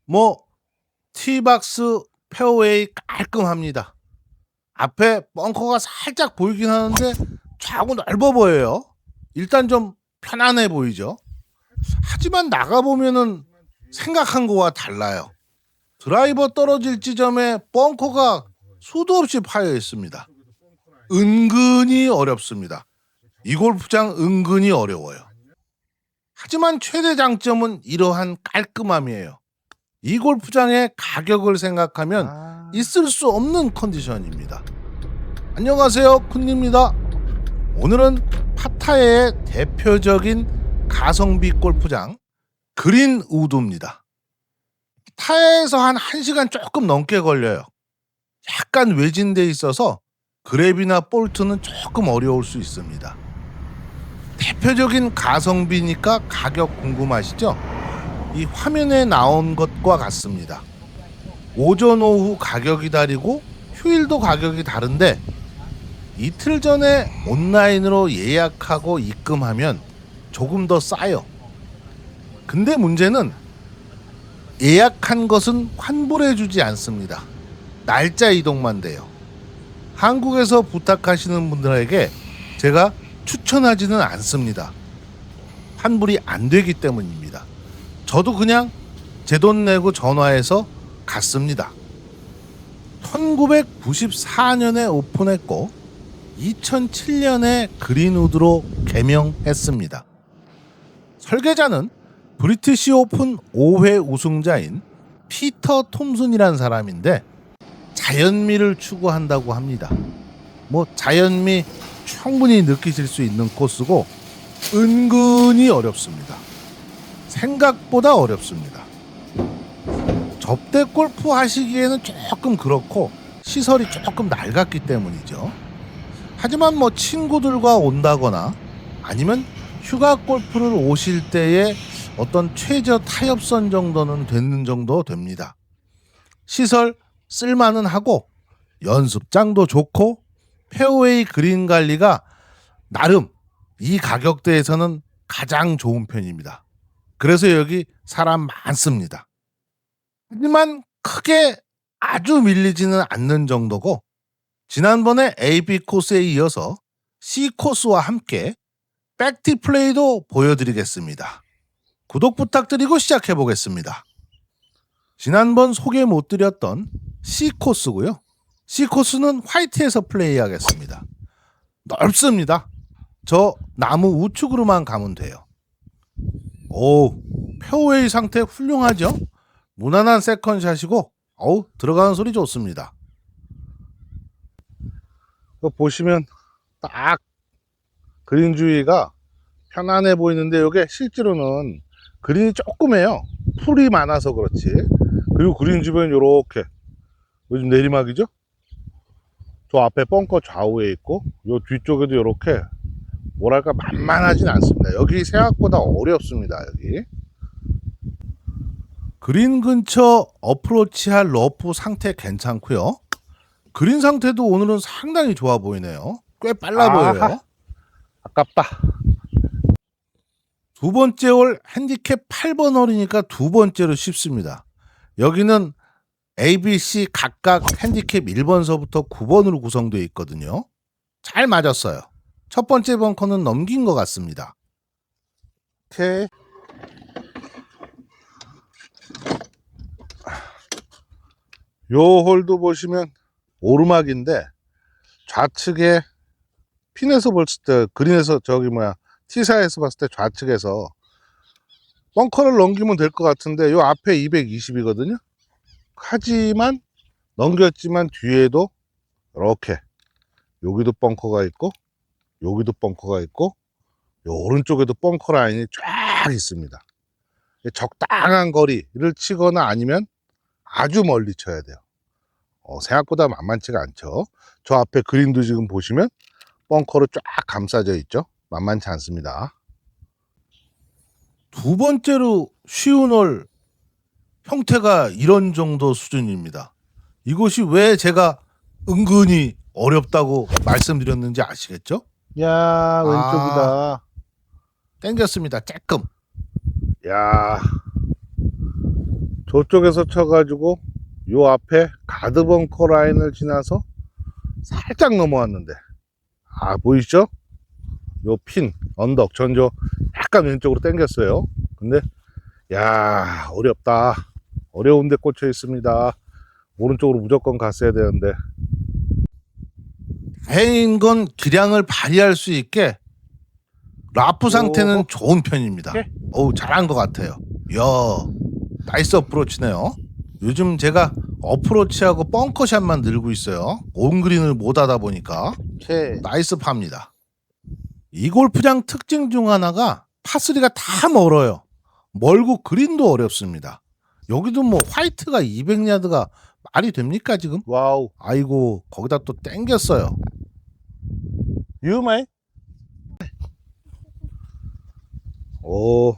뭐 티박스 페어웨이 깔끔합니다. 앞에 벙커가 살짝 보이긴 하는데 좌우 넓어 보여요. 일단 좀 편안해 보이죠. 하지만 나가보면은 생각한 거와 달라요. 드라이버 떨어질 지점에 벙커가 수도 없이 파여 있습니다. 은근히 어렵습니다. 이 골프장 은근히 어려워요. 하지만 최대 장점은 이러한 깔끔함이에요. 이 골프장의 가격을 생각하면 있을 수 없는 컨디션입니다. 안녕하세요, 쿤입니다. 오늘은 파타야의 대표적인 가성비 골프장 그린우드입니다. 파타야에서 한 1시간 조금 넘게 걸려요. 약간 외진돼 있어서 그랩이나 볼트는 조금 어려울 수 있습니다. 대표적인 가성비니까 가격 궁금하시죠? 이 화면에 나온 것과 같습니다. 오전 오후 가격이 다르고 휴일도 가격이 다른데 이틀 전에 온라인으로 예약하고 입금하면 조금 더 싸요. 근데 문제는 예약한 것은 환불해 주지 않습니다. 날짜 이동만 돼요. 한국에서 부탁하시는 분들에게 제가 추천하지는 않습니다. 환불이 안 되기 때문입니다. 저도 그냥 제 돈 내고 전화해서 갔습니다. 1994년에 오픈했고 2007년에 그린우드로 개명했습니다. 설계자는 브리티시 오픈 5회 우승자인 피터 톰슨이라는 사람인데 자연미를 추구한다고 합니다. 뭐 자연미 충분히 느끼실 수 있는 코스고 은근히 어렵습니다. 생각보다 어렵습니다. 접대 골프 하시기에는 조금 그렇고 시설이 조금 낡았기 때문이죠. 하지만 뭐 친구들과 온다거나 아니면 휴가 골프를 오실 때의 어떤 최저 타협선 정도는 되는 정도 됩니다. 시설 쓸만은 하고 연습장도 좋고 페어웨이 그린 관리가 나름 이 가격대에서는 가장 좋은 편입니다. 그래서 여기 사람 많습니다. 하지만 크게 아주 밀리지는 않는 정도고 지난번에 AB 코스에 이어서 C 코스와 함께 백티 플레이도 보여드리겠습니다. 구독 부탁드리고 시작해 보겠습니다. 지난번 소개 못 드렸던 C 코스고요. C 코스는 화이트에서 플레이하겠습니다. 넓습니다. 저 나무 우측으로만 가면 돼요. 오, 페어웨이 상태 훌륭하죠? 무난한 세컨샷이고 들어가는 소리 좋습니다. 보시면 딱 그린 주위가 편안해 보이는데 이게 실제로는 그린이 조그매요. 풀이 많아서 그렇지. 그리고 그린 주변 이렇게 요즘 내리막이죠. 저 앞에 벙커 좌우에 있고 요 뒤쪽에도 이렇게 뭐랄까 만만하진 않습니다. 여기 생각보다 어렵습니다. 여기 그린 근처 어프로치할 러프 상태 괜찮고요. 그린 상태도 오늘은 상당히 좋아 보이네요. 꽤 빨라 보여요. 아깝다. 두 번째 홀 핸디캡 8번 홀이니까 두 번째로 쉽습니다. 여기는 A, B, C 각각 핸디캡 1번서부터 9번으로 구성되어 있거든요. 잘 맞았어요. 첫 번째 벙커는 넘긴 것 같습니다. 오케이. 요 홀도 보시면 오르막인데 좌측에 핀에서 봤을 때 그린에서 티사에서 봤을 때 좌측에서 벙커를 넘기면 될 것 같은데 요 앞에 220이거든요. 하지만 넘겼지만 뒤에도 이렇게 여기도 벙커가 있고 여기도 벙커가 있고 요 오른쪽에도 벙커 라인이 쫙 있습니다. 적당한 거리를 치거나 아니면 아주 멀리 쳐야 돼요. 생각보다 만만치가 않죠. 저 앞에 그린도 지금 보시면 벙커로 쫙 감싸져 있죠. 만만치 않습니다. 두 번째로 쉬운 홀 형태가 이런 정도 수준입니다. 이것이 왜 제가 은근히 어렵다고 말씀드렸는지 아시겠죠? 야, 왼쪽이다. 땡겼습니다. 쬐끔. 야, 저쪽에서 쳐가지고 요 앞에 가드벙커 라인을 지나서 살짝 넘어왔는데, 아 보이시죠? 요 핀 언덕 전조 약간 왼쪽으로 당겼어요. 근데 야 어렵다. 어려운 데 꽂혀 있습니다. 오른쪽으로 무조건 갔어야 되는데. 다행인 건 기량을 발휘할 수 있게 라프 상태는 오호. 좋은 편입니다. 오케이. 어우, 잘한 것 같아요. 이야, 나이스 어프로치네요. 요즘 제가 어프로치하고 벙커샷만 늘고 있어요. 온그린을 못 하다 보니까. 오케이. 나이스 파입니다. 이 골프장 특징 중 하나가 파3가 다 멀어요. 멀고 그린도 어렵습니다. 여기도 뭐 화이트가 200야드가 말이 됩니까 지금? 와우. 아이고, 거기다 또 땡겼어요. 유마이. 오,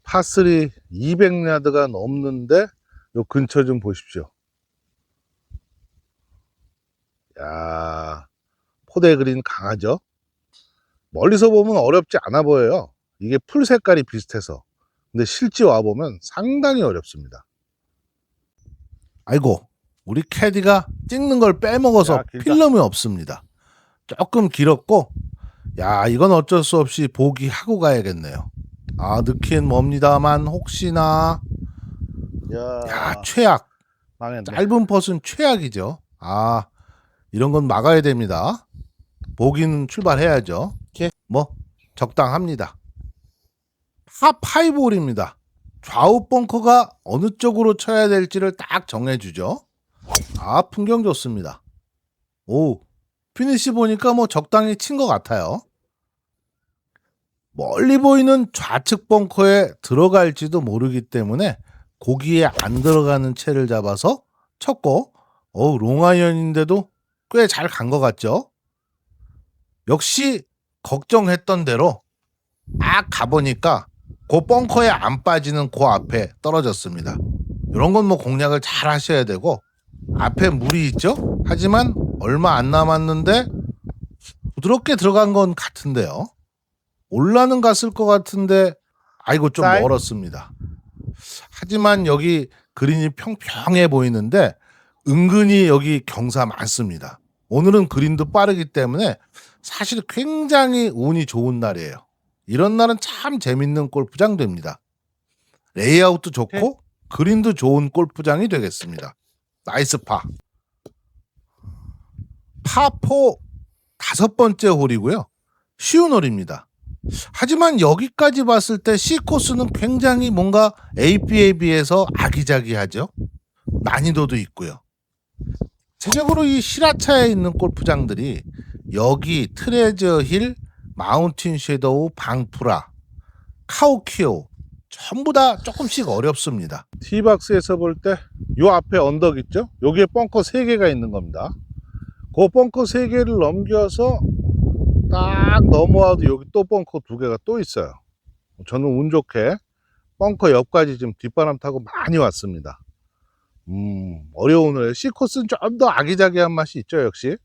파3 200야드가 넘는데 요 근처 좀 보십시오. 야, 포대 그린 강하죠? 멀리서 보면 어렵지 않아 보여요. 이게 풀 색깔이 비슷해서. 근데 실제 와보면 상당히 어렵습니다. 아이고, 우리 캐디가 찍는 걸 빼먹어서 야, 길다. 필름이 없습니다. 조금 길었고, 야, 이건 어쩔 수 없이 보기하고 가야겠네요. 아, 넣긴 뭡니다만 혹시나. 야, 최악. 망했네. 짧은 퍼스는 최악이죠. 아, 이런 건 막아야 됩니다. 보기는 출발해야죠. 뭐 적당합니다. 파5홀입니다. 좌우 벙커가 어느 쪽으로 쳐야 될지를 딱 정해주죠. 아, 풍경 좋습니다. 오, 피니시 보니까 뭐 적당히 친 것 같아요. 멀리 보이는 좌측 벙커에 들어갈지도 모르기 때문에 고기에 안 들어가는 채를 잡아서 쳤고, 롱아이언인데도 꽤 잘 간 것 같죠? 역시 걱정했던 대로 딱 가보니까 그 벙커에 안 빠지는 그 앞에 떨어졌습니다. 이런 건 뭐 공략을 잘 하셔야 되고, 앞에 물이 있죠? 하지만 얼마 안 남았는데 부드럽게 들어간 건 같은데요. 올라는 갔을 것 같은데 아이고 좀 사이? 멀었습니다. 하지만 여기 그린이 평평해 보이는데 은근히 여기 경사 많습니다. 오늘은 그린도 빠르기 때문에 사실 굉장히 운이 좋은 날이에요. 이런 날은 참 재밌는 골프장 됩니다. 레이아웃도 좋고 그린도 좋은 골프장이 되겠습니다. 나이스 파. 파4 5번째 홀이고요. 쉬운 홀입니다. 하지만 여기까지 봤을 때 C코스는 굉장히 뭔가 AP에 비해서 아기자기하죠. 난이도도 있고요. 대체적으로 이 시라차에 있는 골프장들이 여기 트레저 힐, 마운틴 섀도우, 방프라, 카오키오 전부 다 조금씩 어렵습니다. 티박스에서 볼 때 요 앞에 언덕 있죠? 여기에 벙커 3개가 있는 겁니다. 그 벙커 3개를 넘겨서 딱 넘어와도 여기 또 벙커 2개가 또 있어요. 저는 운 좋게 벙커 옆까지 지금 뒷바람 타고 많이 왔습니다. 어려운 홀. C코스는 좀 더 아기자기한 맛이 있죠, 역시.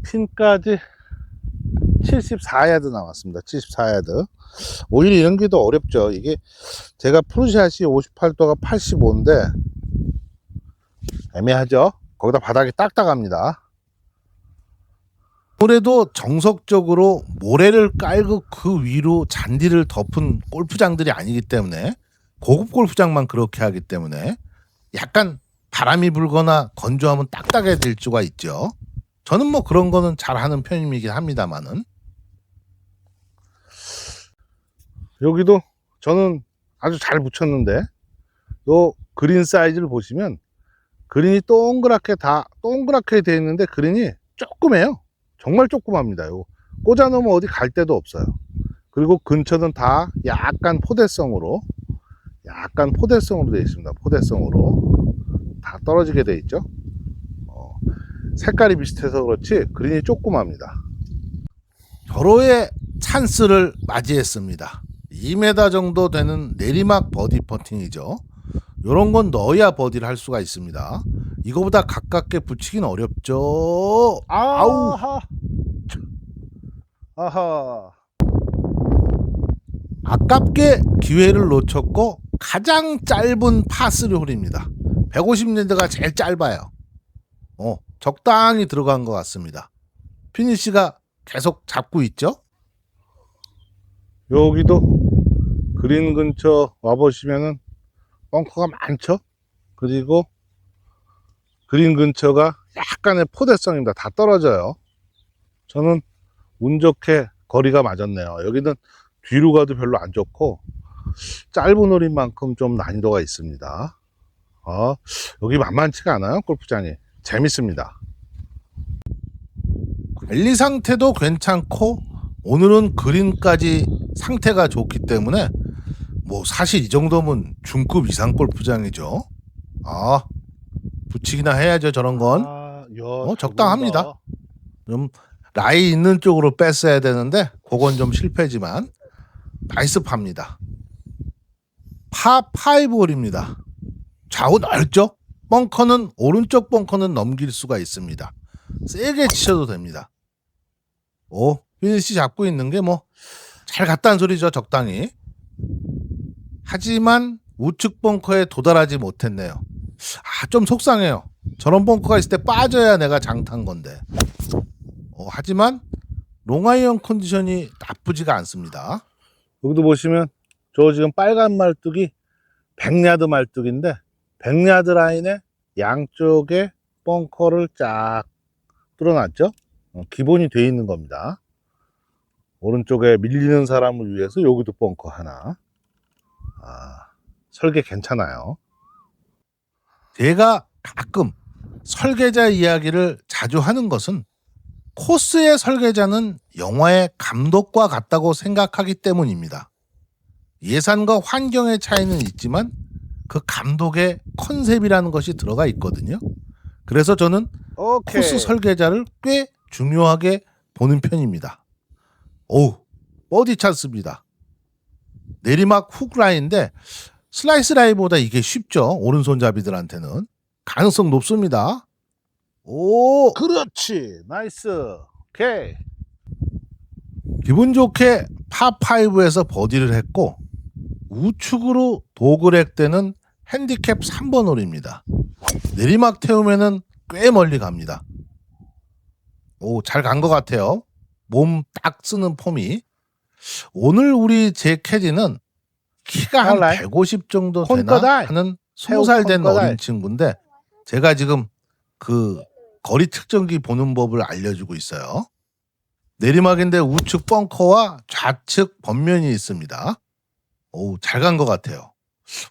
핀까지 74야드 나왔습니다. 74야드. 오히려 이런 게 더 어렵죠. 이게 제가 프루샷이 58도가 85인데 애매하죠. 거기다 바닥이 딱딱합니다. 올해도 정석적으로 모래를 깔고 그 위로 잔디를 덮은 골프장들이 아니기 때문에, 고급 골프장만 그렇게 하기 때문에 약간 바람이 불거나 건조하면 딱딱해질 수가 있죠. 저는 뭐 그런 거는 잘하는 편이긴 합니다만은. 여기도 저는 아주 잘 붙였는데 요 그린 사이즈를 보시면 그린이 동그랗게 되어 있는데 그린이 조그매요. 정말 조그맣니다. 요 꽂아놓으면 어디 갈 데도 없어요. 그리고 근처는 다 약간 포대성으로 되어 있습니다. 포대성으로 다 떨어지게 되어 있죠. 색깔이 비슷해서 그렇지 그린이 조그맣니다. 결호의 찬스를 맞이했습니다. 2m 정도 되는 내리막 버디 퍼팅이죠. 이런 건 넣어야 버디를 할 수가 있습니다. 이거보다 가깝게 붙이긴 어렵죠. 아우. 아하. 아깝게 기회를 놓쳤고 가장 짧은 파3 홀입니다. 150야드가 제일 짧아요. 적당히 들어간 것 같습니다. 피니시가 계속 잡고 있죠. 여기도 그린 근처 와보시면은 벙커가 많죠. 그리고 그린 근처가 약간의 포대성입니다. 다 떨어져요. 저는 운 좋게 거리가 맞았네요. 여기는 뒤로 가도 별로 안 좋고 짧은 홀인 만큼 좀 난이도가 있습니다. 여기 만만치가 않아요. 골프장이 재밌습니다. 관리 상태도 괜찮고 오늘은 그린까지 상태가 좋기 때문에 뭐 사실 이 정도면 중급 이상 골프장이죠. 붙이기나 해야죠. 저런 건 적당합니다. 좀 라이 있는 쪽으로 뺐어야 되는데 그건 좀 실패지만 나이스 파입니다. 파5홀입니다. 좌우 넓죠? 벙커는 오른쪽 벙커는 넘길 수가 있습니다. 세게 치셔도 됩니다. 피니시 잡고 있는 게 뭐 잘 갔다는 소리죠. 적당히. 하지만 우측 벙커에 도달하지 못했네요. 좀 속상해요. 저런 벙커가 있을 때 빠져야 내가 장탄 건데. 하지만 롱아이언 컨디션이 나쁘지가 않습니다. 여기도 보시면 저 지금 빨간 말뚝이 100야드 말뚝인데 100야드 라인에 양쪽에 벙커를 쫙 뚫어놨죠. 기본이 돼 있는 겁니다. 오른쪽에 밀리는 사람을 위해서 여기도 벙커 하나. 설계 괜찮아요. 제가 가끔 설계자 이야기를 자주 하는 것은 코스의 설계자는 영화의 감독과 같다고 생각하기 때문입니다. 예산과 환경의 차이는 있지만 그 감독의 컨셉이라는 것이 들어가 있거든요. 그래서 저는 코스 설계자를 꽤 중요하게 보는 편입니다. 버디 찬스입니다. 내리막 훅 라인인데 슬라이스 라인보다 이게 쉽죠. 오른손잡이들한테는 가능성 높습니다. 그렇지. 나이스. 오케이. 기분 좋게 파5에서 버디를 했고 우측으로 도그렉 되는 핸디캡 3번 홀입니다. 내리막 태우면은 꽤 멀리 갑니다. 잘 간 것 같아요. 몸 딱 쓰는 폼이. 오늘 우리 제 캐디는 키가 한 150 정도 되나 하는 20살 된 어린 친구인데 제가 지금 그 거리 측정기 보는 법을 알려주고 있어요. 내리막인데 우측 벙커와 좌측 번면이 있습니다. 잘 간 것 같아요.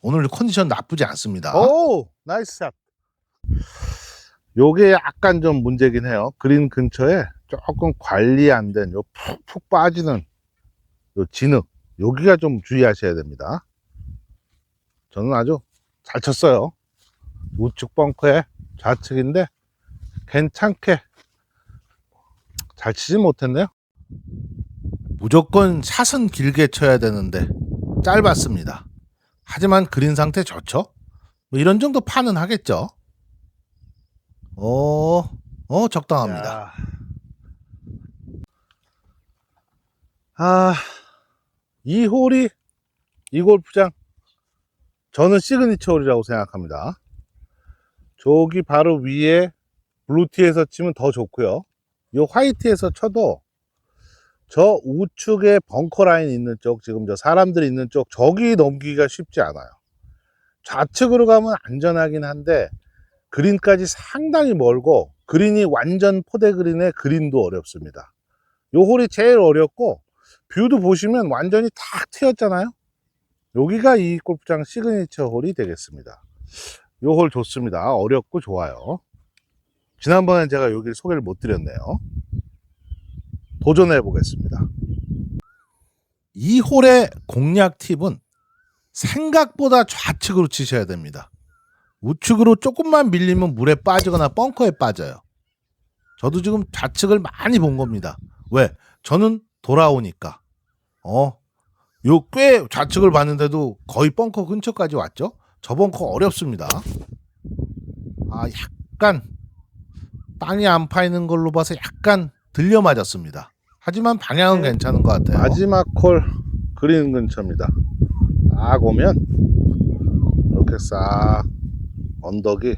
오늘 컨디션 나쁘지 않습니다. 나이스 샷. 요게 약간 좀 문제긴 해요. 그린 근처에 조금 관리 안 된 요 푹푹 빠지는 요 진흙, 여기가 좀 주의하셔야 됩니다. 저는 아주 잘 쳤어요. 우측 벙커에 좌측인데 괜찮게 잘 치진 못했네요. 무조건 샷은 길게 쳐야 되는데 짧았습니다. 하지만 그린 상태 좋죠? 뭐 이런 정도 파는 하겠죠. 적당합니다. 이 홀이 이 골프장 저는 시그니처 홀이라고 생각합니다. 저기 바로 위에 블루티에서 치면 더 좋고요. 이 화이트에서 쳐도 저 우측에 벙커 라인 있는 쪽, 지금 저 사람들이 있는 쪽, 저기 넘기기가 쉽지 않아요. 좌측으로 가면 안전하긴 한데 그린까지 상당히 멀고 그린이 완전 포대 그린에 그린도 어렵습니다. 요 홀이 제일 어렵고 뷰도 보시면 완전히 탁 트였잖아요. 여기가 이 골프장 시그니처 홀이 되겠습니다. 요 홀 좋습니다. 어렵고 좋아요. 지난번엔 제가 여기를 소개를 못 드렸네요. 도전해 보겠습니다. 이 홀의 공략 팁은 생각보다 좌측으로 치셔야 됩니다. 우측으로 조금만 밀리면 물에 빠지거나 벙커에 빠져요. 저도 지금 좌측을 많이 본 겁니다. 왜? 저는 돌아오니까. 요 꽤 좌측을 봤는데도 거의 벙커 근처까지 왔죠? 저 벙커 어렵습니다. 약간 땅이 안 파이는 걸로 봐서 약간 들려 맞았습니다. 하지만 방향은 괜찮은 것 같아요. 마지막 홀 그린 근처입니다. 딱 오면 이렇게 싹 언덕이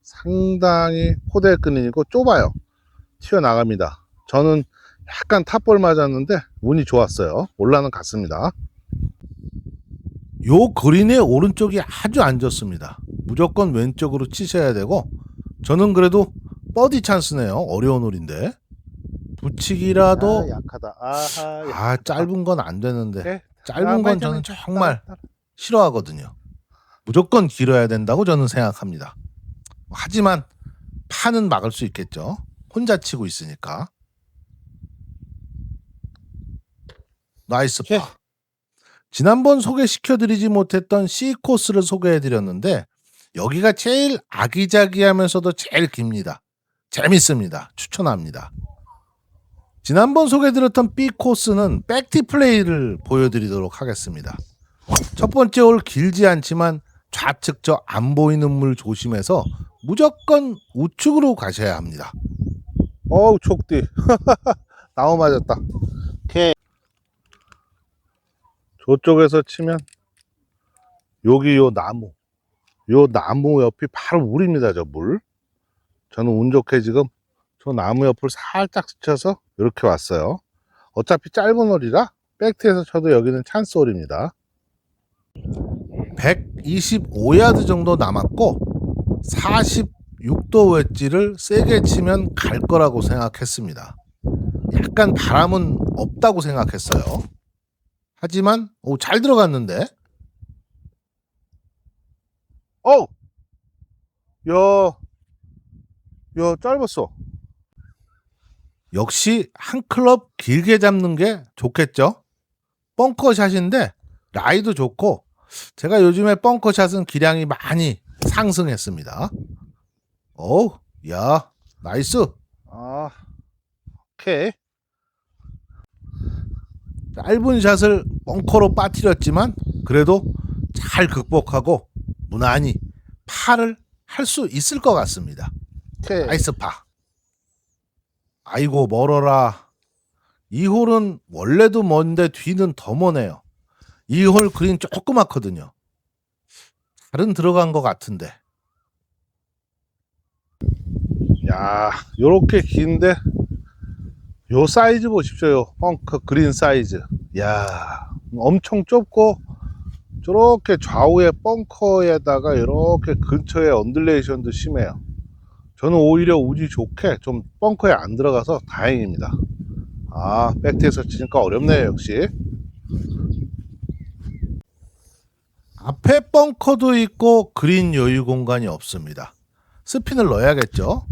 상당히 포대 그린이고 좁아요. 튀어나갑니다. 저는 약간 탑볼 맞았는데 운이 좋았어요. 올라는 갔습니다. 요 그린의 오른쪽이 아주 안 좋습니다. 무조건 왼쪽으로 치셔야 되고, 저는 그래도 버디 찬스네요. 어려운 홀인데. 붙이기라도 약하다. 아하. 짧은 건 안 되는데, 오케이. 짧은 건 저는 정말 싫어하거든요. 무조건 길어야 된다고 저는 생각합니다. 하지만 파는 막을 수 있겠죠. 혼자 치고 있으니까. 나이스 오케이. 파. 지난번 소개시켜드리지 못했던 C 코스를 소개해드렸는데, 여기가 제일 아기자기하면서도 제일 깁니다. 재밌습니다. 추천합니다. 지난번 소개해드렸던 B 코스는 백티 플레이를 보여드리도록 하겠습니다. 첫 번째 홀 길지 않지만 좌측 저 안 보이는 물 조심해서 무조건 우측으로 가셔야 합니다. 어우 촉디. 나무 맞았다. 오케이. 저쪽에서 치면 여기 요 나무 옆이 바로 물입니다. 저 물. 저는 운 좋게 지금 저 나무 옆을 살짝 스쳐서 이렇게 왔어요. 어차피 짧은 홀이라 백티에서 쳐도 여기는 찬스 홀입니다. 125야드 정도 남았고 46도 웨지를 세게 치면 갈 거라고 생각했습니다. 약간 바람은 없다고 생각했어요. 하지만 잘 들어갔는데. 야 짧았어. 역시 한 클럽 길게 잡는 게 좋겠죠. 벙커샷인데 라이도 좋고, 제가 요즘에 벙커샷은 기량이 많이 상승했습니다. 야 나이스. 오케이. 짧은 샷을 벙커로 빠뜨렸지만 그래도 잘 극복하고 무난히 파를 할 수 있을 것 같습니다. 오케이. 나이스 파. 아이고 멀어라. 이 홀은 원래도 먼데 뒤는 더 머네요. 이 홀 그린 조그맣거든요. 잘은 들어간 것 같은데. 야, 요렇게 긴데 요 사이즈 보십시오. 요 벙커 그린 사이즈. 야, 엄청 좁고 저렇게 좌우에 벙커에다가 이렇게 근처에 언듈레이션도 심해요. 저는 오히려 운이 좋게 좀 벙커에 안 들어가서 다행입니다. 백티에서 치니까 어렵네요. 역시. 앞에 벙커도 있고 그린 여유 공간이 없습니다. 스핀을 넣어야겠죠.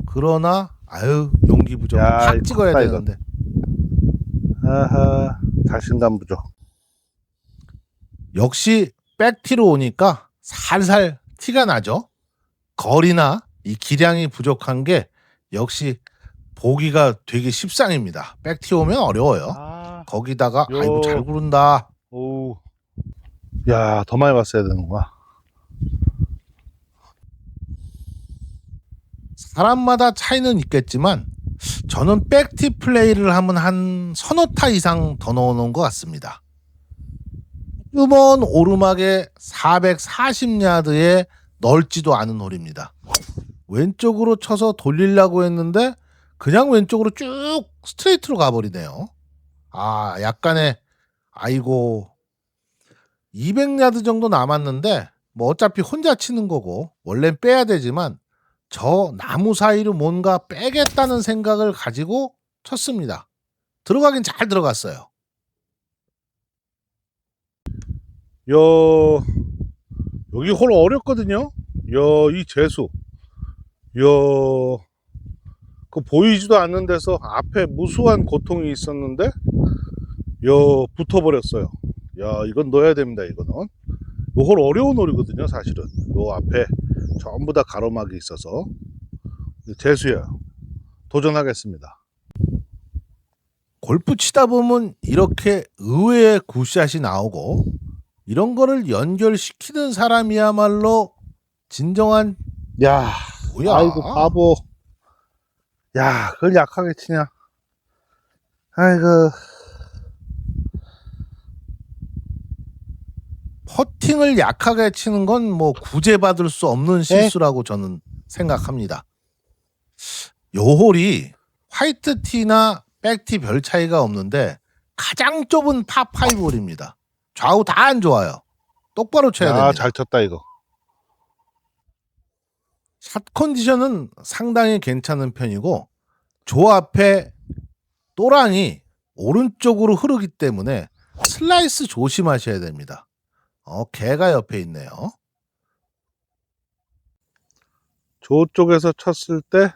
그러나 용기 부족. 야, 팍 이거 찍어야 컸다, 되는데. 아하, 자신감 부족. 역시 백티로 오니까 살살 티가 나죠. 거리나 이 기량이 부족한 게 역시 보기가 되게 십상입니다. 백티 오면 어려워요. 거기다가 아이고 잘 구른다. 오, 야, 더 많이 봤어야 되는구나. 사람마다 차이는 있겠지만 저는 백티 플레이를 하면 한 서너 타 이상 더 넣어놓은 것 같습니다. 이번 오르막에 440야드에 넓지도 않은 홀입니다. 왼쪽으로 쳐서 돌리려고 했는데 그냥 왼쪽으로 쭉 스트레이트로 가버리네요. 약간의 200야드 정도 남았는데 뭐 어차피 혼자 치는 거고 원래는 빼야 되지만 저 나무 사이로 뭔가 빼겠다는 생각을 가지고 쳤습니다. 들어가긴 잘 들어갔어요. 여기 홀 어렵거든요. 이 재수. 그 보이지도 않는 데서 앞에 무수한 고통이 있었는데 붙어버렸어요. 이건 넣어야 됩니다. 이거는 요 홀 어려운 홀이거든요. 사실은 요 앞에 전부 다 가로막이 있어서 재수예요. 도전하겠습니다. 골프 치다 보면 이렇게 의외의 굿샷이 나오고 이런 거를 연결시키는 사람이야말로 진정한 야, 뭐야? 아이고 바보. 야, 그걸 약하게 치냐. 아이고. 퍼팅을 약하게 치는 건 뭐 구제받을 수 없는 실수라고 저는 생각합니다. 요 홀이 화이트 티나 백티 별 차이가 없는데 가장 좁은 파5 홀입니다. 좌우 다 안 좋아요. 똑바로 쳐야 됩니다. 잘 쳤다 이거. 샷 컨디션은 상당히 괜찮은 편이고 조 앞에 또랑이 오른쪽으로 흐르기 때문에 슬라이스 조심하셔야 됩니다. 개가 옆에 있네요. 저쪽에서 쳤을 때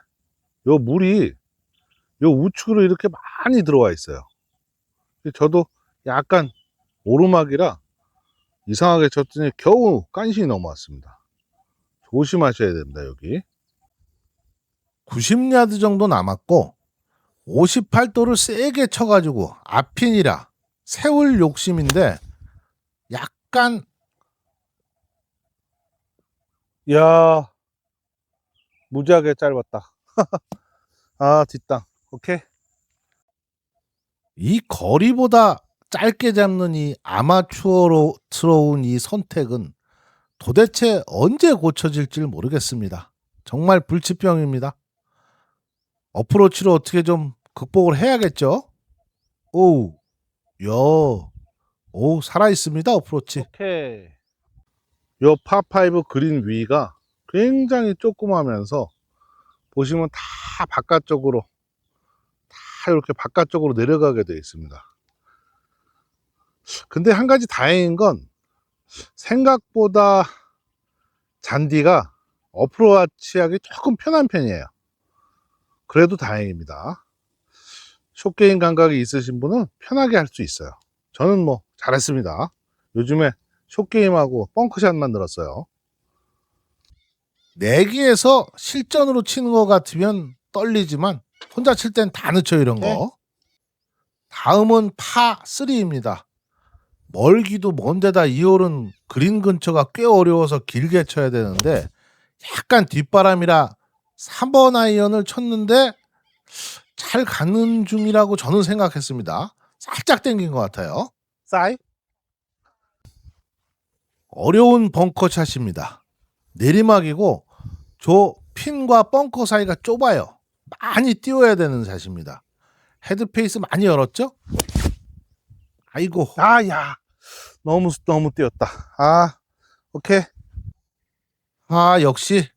요 물이 요 우측으로 이렇게 많이 들어와 있어요. 저도 약간 오르막이라 이상하게 쳤더니 겨우 깐신이 넘어왔습니다. 조심하셔야 됩니다. 여기 90야드 정도 남았고 58도를 세게 쳐가지고 앞핀이라 세울 욕심인데 약간 야 무지하게 짧았다. 아 뒷땅. 오케이. 이 거리보다 짧게 잡는 이 아마추어로 들어온 이 선택은 도대체 언제 고쳐질지 모르겠습니다. 정말 불치병입니다. 어프로치로 어떻게 좀 극복을 해야겠죠? 오, 살아있습니다, 어프로치. 오케이. 요 파5 그린 위가 굉장히 조그마면서 보시면 다 바깥쪽으로 다 이렇게 바깥쪽으로 내려가게 되어 있습니다. 근데 한 가지 다행인 건 생각보다 잔디가 어프로치하기 조금 편한 편이에요. 그래도 다행입니다. 숏게임 감각이 있으신 분은 편하게 할 수 있어요. 저는 뭐 잘했습니다. 요즘에 숏게임하고 벙커샷만 늘었어요. 내기에서 실전으로 치는 것 같으면 떨리지만 혼자 칠 땐 다 늦죠, 이런 거. 네. 다음은 파3입니다. 멀기도 먼데다 이 홀은 그린 근처가 꽤 어려워서 길게 쳐야 되는데 약간 뒷바람이라 3번 아이언을 쳤는데 잘 가는 중이라고 저는 생각했습니다. 살짝 당긴 것 같아요. 싸이? 어려운 벙커샷입니다. 내리막이고 저 핀과 벙커 사이가 좁아요. 많이 띄워야 되는 샷입니다. 헤드페이스 많이 열었죠? 아이고. 야 너무 뛰었다. 오케이. 역시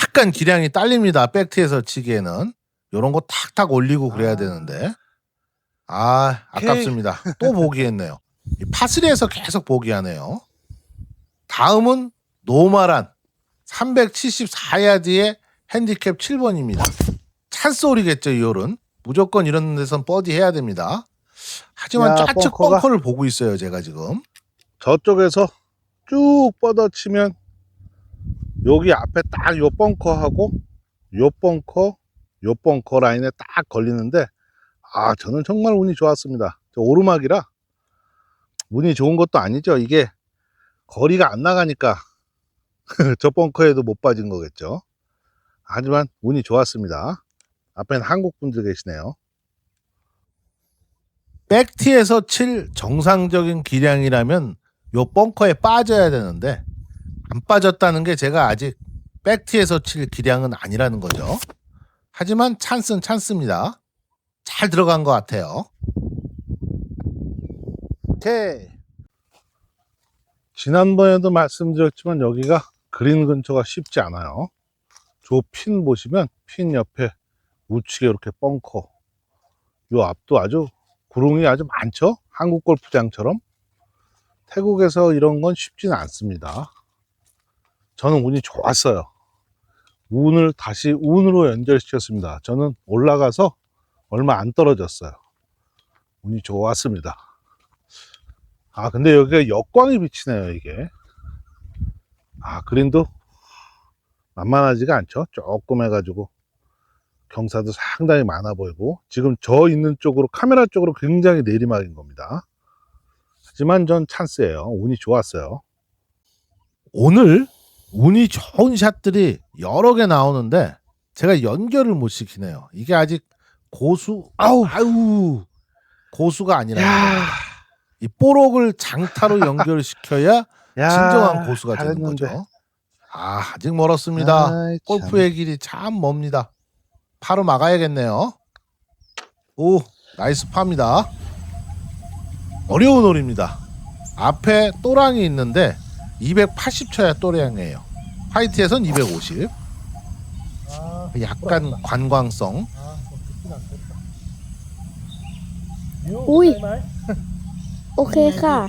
약간 기량이 딸립니다. 백티에서 치기에는 이런 거 탁탁 올리고 그래야 되는데 아깝습니다. 또 보기했네요. 파3에서 계속 보기하네요. 다음은 노멀한 374야드의 핸디캡 7번입니다. 찬스 홀이겠죠, 이 홀은. 무조건 이런 데선 버디 해야 됩니다. 하지만 좌측 벙커를 보고 있어요, 제가 지금. 저쪽에서 쭉 뻗어치면 여기 앞에 딱 요 벙커하고 요 벙커 라인에 딱 걸리는데 저는 정말 운이 좋았습니다. 저 오르막이라 운이 좋은 것도 아니죠. 이게 거리가 안 나가니까 저 벙커에도 못 빠진 거겠죠. 하지만 운이 좋았습니다. 앞에는 한국 분들 계시네요. 백티에서 칠 정상적인 기량이라면 요 벙커에 빠져야 되는데 안 빠졌다는 게 제가 아직 백티에서 칠 기량은 아니라는 거죠. 하지만 찬스는 찬스입니다. 잘 들어간 것 같아요. 오케이. 지난번에도 말씀드렸지만 여기가 그린 근처가 쉽지 않아요. 저 핀 보시면 핀 옆에 우측에 이렇게 벙커, 요 앞도 아주 구릉이 아주 많죠. 한국 골프장처럼. 태국에서 이런 건 쉽지는 않습니다. 저는 운이 좋았어요. 운을 다시 운으로 연결시켰습니다. 저는 올라가서 얼마 안 떨어졌어요. 운이 좋았습니다. 근데 여기가 역광이 비치네요, 이게. 그린도 만만하지가 않죠. 조금 해가지고 경사도 상당히 많아 보이고 지금 저 있는 쪽으로 카메라 쪽으로 굉장히 내리막인 겁니다. 하지만 전 찬스예요. 운이 좋았어요. 오늘 운이 좋은 샷들이 여러 개 나오는데 제가 연결을 못 시키네요. 이게 아직 고수가 아니라 이 뽀록을 장타로 연결시켜야 야, 진정한 고수가 되는 잘했는데. 거죠. 아직 멀었습니다. 아이, 참. 골프의 길이 참 멉니다. 파로 막아야겠네요. 오, 나이스 파입니다. 어려운 홀입니다. 앞에 또랑이 있는데 280쳐야 또랑이에요. 화이트에선 250. 약간 관광성. ui โอเคค่ะ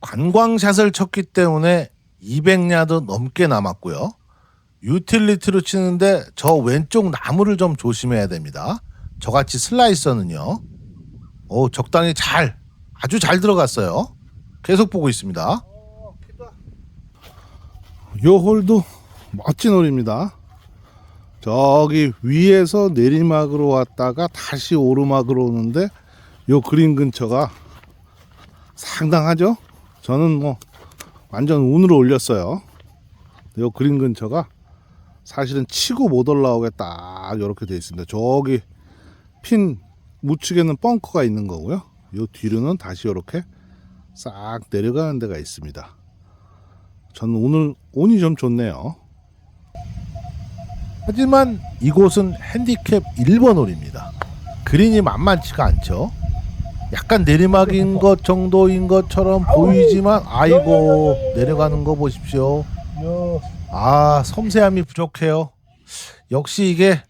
관광샷을 쳤기 때문에 200야드 넘게 남았고요. 유틸리티로 치는데 저 왼쪽 나무를 좀 조심해야 됩니다. 저같이 슬라이서는요. 적당히 아주 잘 들어갔어요. 계속 보고 있습니다. 요 홀도 멋진 홀입니다. 저기 위에서 내리막으로 왔다가 다시 오르막으로 오는데 요 그린 근처가 상당하죠. 저는 뭐 완전 운으로 올렸어요. 요 그린 근처가 사실은 치고 못 올라오게 딱 이렇게 돼 있습니다. 저기 핀 우측에는 벙커가 있는 거고요. 요 뒤로는 다시 이렇게 싹 내려가는 데가 있습니다. 저는 오늘 운이 좀 좋네요. 하지만 이곳은 핸디캡 1번 홀입니다. 그린이 만만치가 않죠. 약간 내리막인 것 정도인 것처럼 보이지만 아이고 내려가는 거 보십시오. 섬세함이 부족해요. 역시 이게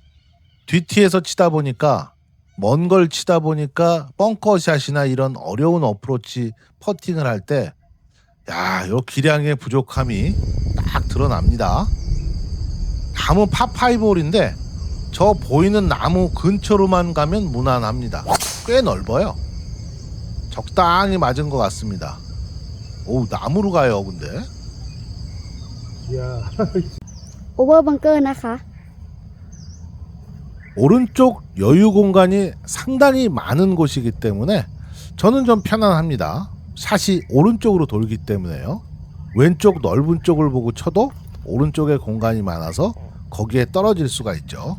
뒤티에서 치다 보니까 먼 걸 치다 보니까 벙커샷이나 이런 어려운 어프로치 퍼팅을 할 때 요 기량의 부족함이 딱 드러납니다. 다음은 파5 홀인데 저 보이는 나무 근처로만 가면 무난합니다. 꽤 넓어요. 적당히 맞은 것 같습니다. 오, 나무로 가요 근데. โอเวอร์บังเกอร์นะคะ 오른쪽 여유 공간이 상당히 많은 곳이기 때문에 저는 좀 편안합니다. 샷이 오른쪽으로 돌기 때문에요. 왼쪽 넓은 쪽을 보고 쳐도 오른쪽에 공간이 많아서 거기에 떨어질 수가 있죠.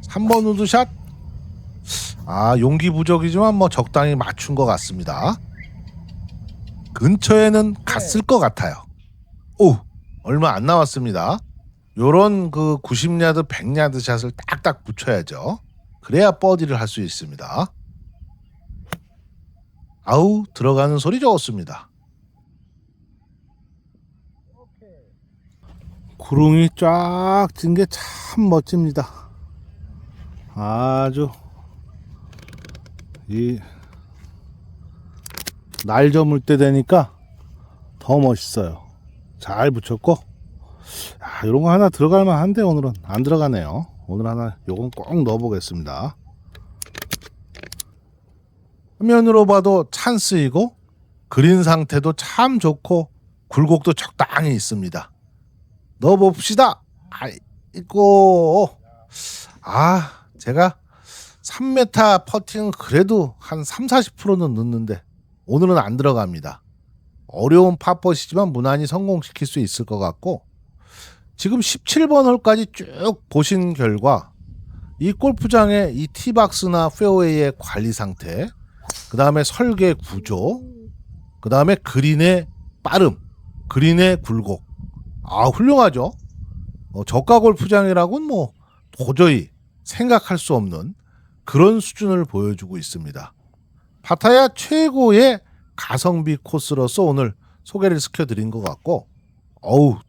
3번 우드샷. 용기 부족이지만 뭐 적당히 맞춘 것 같습니다. 근처에는 갔을 것 같아요. 오, 얼마 안 나왔습니다. 요런 그 90야드, 100야드 샷을 딱딱 붙여야죠. 그래야 버디를 할 수 있습니다. 아우, 들어가는 소리 좋습니다. 구름이 쫙 진 게 참 멋집니다. 아주 이 날 저물 때 되니까 더 멋있어요. 잘 붙였고, 이런 거 하나 들어갈 만한데 오늘은 안 들어가네요. 오늘 하나 요건 꼭 넣어보겠습니다. 화면으로 봐도 찬스이고 그린 상태도 참 좋고 굴곡도 적당히 있습니다. 넣어봅시다. 아이고, 제가 3m 퍼팅은 그래도 한 30-40%는 넣는데 오늘은 안 들어갑니다. 어려운 파4이지만 무난히 성공시킬 수 있을 것 같고, 지금 17번 홀까지 쭉 보신 결과 이 골프장의 이 티박스나 페어웨이의 관리 상태, 그 다음에 설계 구조, 그 다음에 그린의 빠름, 그린의 굴곡, 훌륭하죠. 저가 골프장이라고는 뭐 도저히 생각할 수 없는 그런 수준을 보여주고 있습니다. 파타야 최고의 가성비 코스로서 오늘 소개를 시켜드린 것 같고,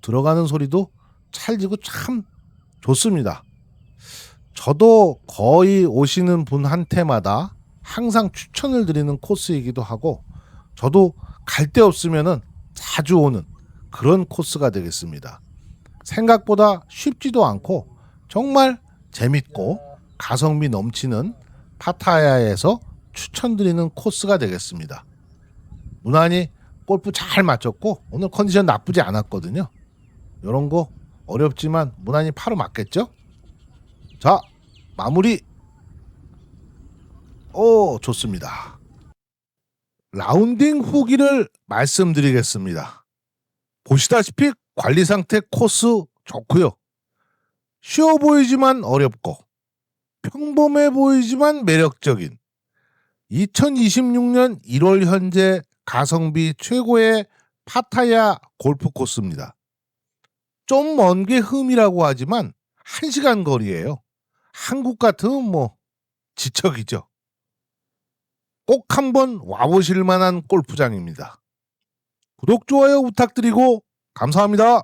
들어가는 소리도 찰지고 참 좋습니다. 저도 거의 오시는 분한테마다 항상 추천을 드리는 코스이기도 하고, 저도 갈 데 없으면은 자주 오는 그런 코스가 되겠습니다. 생각보다 쉽지도 않고 정말 재밌고 가성비 넘치는 파타야에서 추천드리는 코스가 되겠습니다. 무난히 골프 잘 맞췄고 오늘 컨디션 나쁘지 않았거든요. 이런 거 어렵지만 무난히 파로 맞겠죠? 자, 마무리. 좋습니다. 라운딩 후기를 말씀드리겠습니다. 보시다시피 관리 상태 코스 좋고요. 쉬워 보이지만 어렵고 평범해 보이지만 매력적인 2026년 1월 현재 가성비 최고의 파타야 골프 코스입니다. 좀 먼 게 흠이라고 하지만 1시간 거리예요. 한국 같으면 뭐 지척이죠. 꼭 한번 와보실 만한 골프장입니다. 구독, 좋아요 부탁드리고 감사합니다.